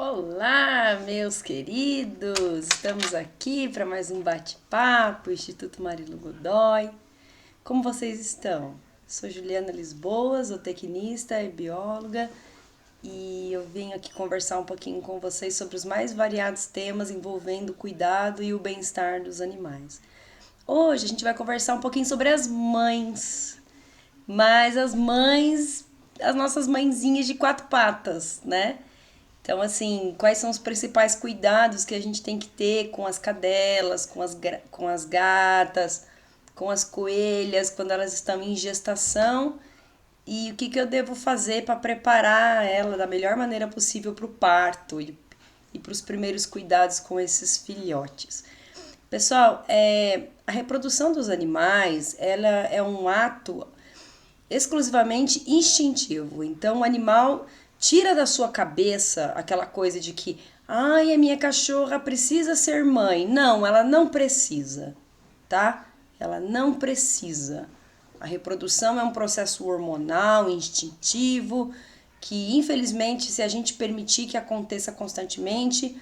Olá, meus queridos! Estamos aqui para mais um bate-papo, Instituto Marilu Godoy. Como vocês estão? Sou Juliana Lisboa, zootecnista e bióloga, e eu vim aqui conversar um pouquinho com vocês sobre os mais variados temas envolvendo o cuidado e o bem-estar dos animais. Hoje a gente vai conversar um pouquinho sobre as mães, mas as mães, as nossas mãezinhas de quatro patas, né? Então, assim, quais são os principais cuidados que a gente tem que ter com as cadelas, com as gatas, com as coelhas, quando elas estão em gestação e o que eu devo fazer para preparar ela da melhor maneira possível para o parto e para os primeiros cuidados com esses filhotes. Pessoal, a reprodução dos animais, ela é um ato exclusivamente instintivo. Então, o animal tira da sua cabeça aquela coisa de que, ai, a minha cachorra precisa ser mãe. Não, ela não precisa, tá? Ela não precisa. A reprodução é um processo hormonal, instintivo, que infelizmente, se a gente permitir que aconteça constantemente,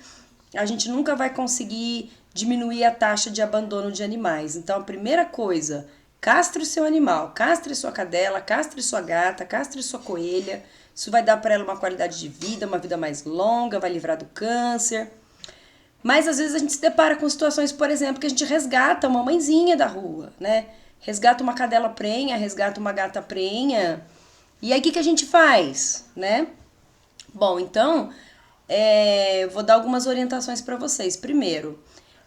a gente nunca vai conseguir diminuir a taxa de abandono de animais. Então, a primeira coisa, castre o seu animal, castre sua cadela, castre sua gata, castre sua coelha. Isso vai dar para ela uma qualidade de vida, uma vida mais longa, vai livrar do câncer. Mas às vezes a gente se depara com situações, por exemplo, que a gente resgata uma mãezinha da rua, né? Resgata uma cadela prenha, resgata uma gata prenha. E aí o que a gente faz, né? Bom, então, vou dar algumas orientações para vocês. Primeiro,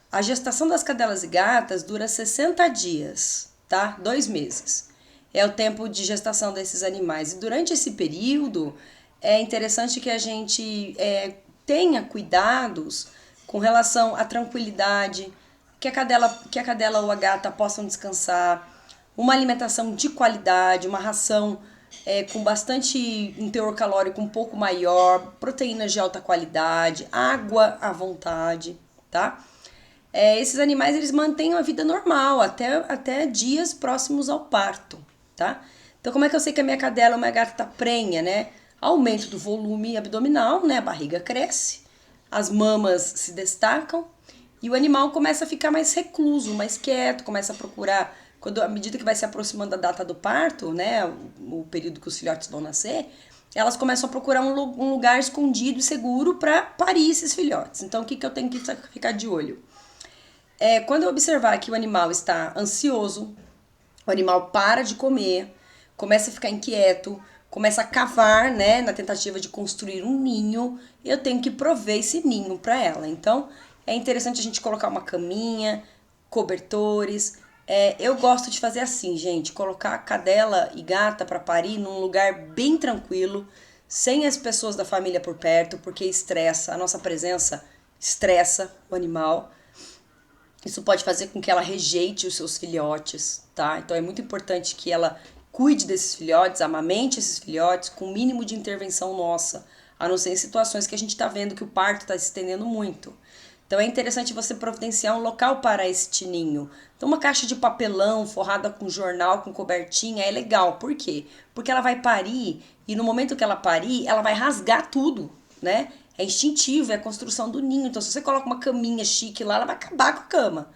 a gestação das cadelas e gatas dura 60 dias, tá? 2 meses. É o tempo de gestação desses animais. E durante esse período, é interessante que a gente tenha cuidados com relação à tranquilidade, que a cadela ou a gata possam descansar, uma alimentação de qualidade, uma ração com bastante um teor calórico um pouco maior, proteínas de alta qualidade, água à vontade, tá? Esses animais eles mantêm a vida normal até dias próximos ao parto, tá? Então como é que eu sei que a minha cadela ou minha gata tá prenha, né? Aumento do volume abdominal, né? A barriga cresce, as mamas se destacam e o animal começa a ficar mais recluso, mais quieto, começa a procurar, à medida que vai se aproximando da data do parto, né? O período que os filhotes vão nascer, elas começam a procurar um lugar escondido e seguro para parir esses filhotes. Então o que eu tenho que ficar de olho? Quando eu observar que o animal está ansioso, o animal para de comer, começa a ficar inquieto, começa a cavar, né, na tentativa de construir um ninho, eu tenho que prover esse ninho para ela. Então, é interessante a gente colocar uma caminha, cobertores. Eu gosto de fazer assim, gente, colocar cadela e gata para parir num lugar bem tranquilo, sem as pessoas da família por perto, porque estressa, a nossa presença estressa o animal. Isso pode fazer com que ela rejeite os seus filhotes, tá? Então é muito importante que ela cuide desses filhotes, amamente esses filhotes com o mínimo de intervenção nossa, a não ser em situações que a gente está vendo que o parto está se estendendo muito. Então é interessante você providenciar um local para este ninho. Então uma caixa de papelão forrada com jornal, com cobertinha, é legal. Por quê? Porque ela vai parir e no momento que ela parir, ela vai rasgar tudo, né? É instintivo, é a construção do ninho. Então, se você coloca uma caminha chique lá, ela vai acabar com a cama.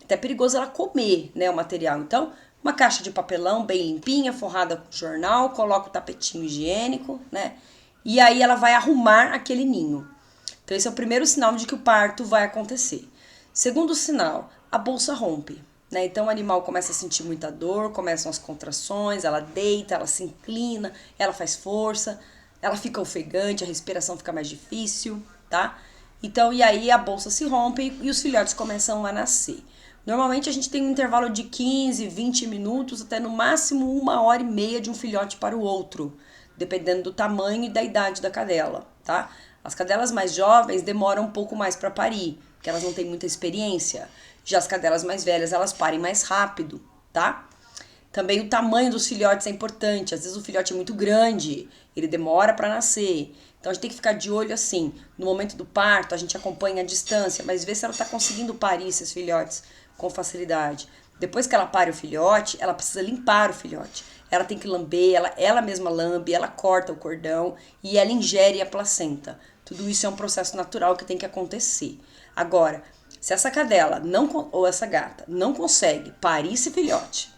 Até é perigoso ela comer, né, o material. Então, uma caixa de papelão bem limpinha, forrada com jornal, coloca o tapetinho higiênico, né? E aí ela vai arrumar aquele ninho. Então, esse é o primeiro sinal de que o parto vai acontecer. Segundo sinal, a bolsa rompe, né? Então, o animal começa a sentir muita dor, começam as contrações, ela deita, ela se inclina, ela faz força, ela fica ofegante, a respiração fica mais difícil, tá? Então, e aí a bolsa se rompe e os filhotes começam a nascer. Normalmente a gente tem um intervalo de 15, 20 minutos, até no máximo 1h30 de um filhote para o outro, dependendo do tamanho e da idade da cadela, tá? As cadelas mais jovens demoram um pouco mais para parir, porque elas não têm muita experiência. Já as cadelas mais velhas, elas parem mais rápido, tá? Também o tamanho dos filhotes é importante. Às vezes o filhote é muito grande, ele demora para nascer. Então a gente tem que ficar de olho assim. No momento do parto, a gente acompanha a distância, mas vê se ela está conseguindo parir esses filhotes com facilidade. Depois que ela pare o filhote, ela precisa limpar o filhote. Ela tem que lamber, ela mesma lambe, ela corta o cordão e ela ingere a placenta. Tudo isso é um processo natural que tem que acontecer. Agora, se essa cadela ou essa gata não consegue parir esse filhote,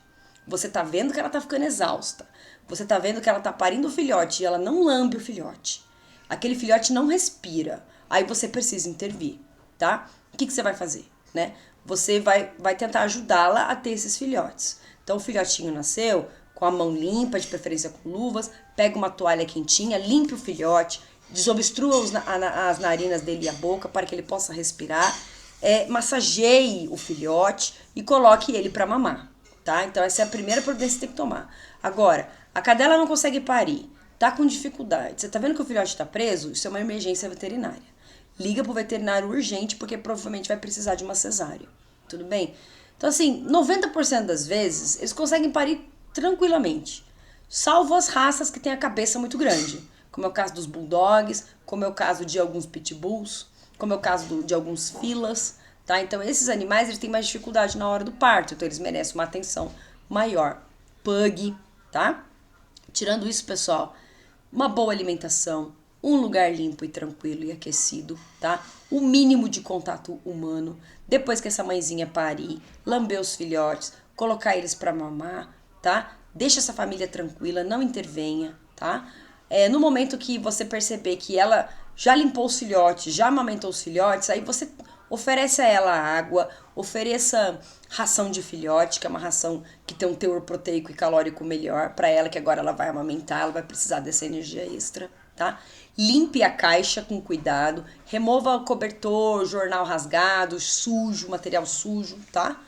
você tá vendo que ela tá ficando exausta, você tá vendo que ela tá parindo o filhote e ela não lambe o filhote, aquele filhote não respira, aí você precisa intervir, tá? O que você vai fazer, né? Você vai tentar ajudá-la a ter esses filhotes. Então o filhotinho nasceu com a mão limpa, de preferência com luvas, pega uma toalha quentinha, limpe o filhote, desobstrua as narinas dele e a boca para que ele possa respirar, massageie o filhote e coloque ele para mamar, tá? Então essa é a primeira providência que tem que tomar. Agora, a cadela não consegue parir, tá com dificuldade, você tá vendo que o filhote tá preso? Isso é uma emergência veterinária. Liga pro veterinário urgente, porque provavelmente vai precisar de uma cesárea. Tudo bem? Então, assim, 90% das vezes, eles conseguem parir tranquilamente. Salvo as raças que têm a cabeça muito grande. Como é o caso dos bulldogs, como é o caso de alguns pitbulls, como é o caso de alguns filas, tá? Então, esses animais, eles têm mais dificuldade na hora do parto. Então, eles merecem uma atenção maior. Pug, tá? Tirando isso, pessoal, uma boa alimentação, um lugar limpo e tranquilo e aquecido, tá? O mínimo de contato humano. Depois que essa mãezinha parir, lamber os filhotes, colocar eles para mamar, tá? Deixa essa família tranquila, não intervenha, tá? No momento que você perceber que ela já limpou os filhotes, já amamentou os filhotes, aí você oferece a ela água, ofereça ração de filhote, que é uma ração que tem um teor proteico e calórico melhor para ela, que agora ela vai amamentar, ela vai precisar dessa energia extra, tá? Limpe a caixa com cuidado, remova o cobertor, jornal rasgado, sujo, material sujo, tá?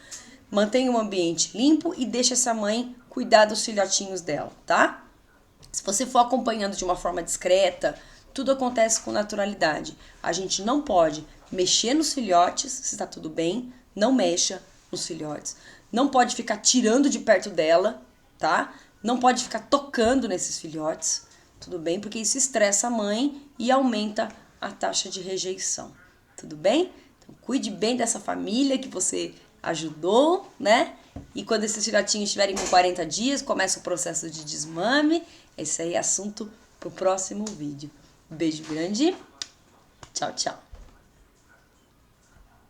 Mantenha o ambiente limpo e deixe essa mãe cuidar dos filhotinhos dela, tá? Se você for acompanhando de uma forma discreta, tudo acontece com naturalidade. A gente não pode mexer nos filhotes, se está tudo bem, não mexa nos filhotes. Não pode ficar tirando de perto dela, tá? Não pode ficar tocando nesses filhotes, tudo bem? Porque isso estressa a mãe e aumenta a taxa de rejeição, tudo bem? Então, cuide bem dessa família que você ajudou, né? E quando esses filhotinhos estiverem com 40 dias, começa o processo de desmame. Esse aí é assunto pro próximo vídeo. Beijo grande. Tchau, tchau.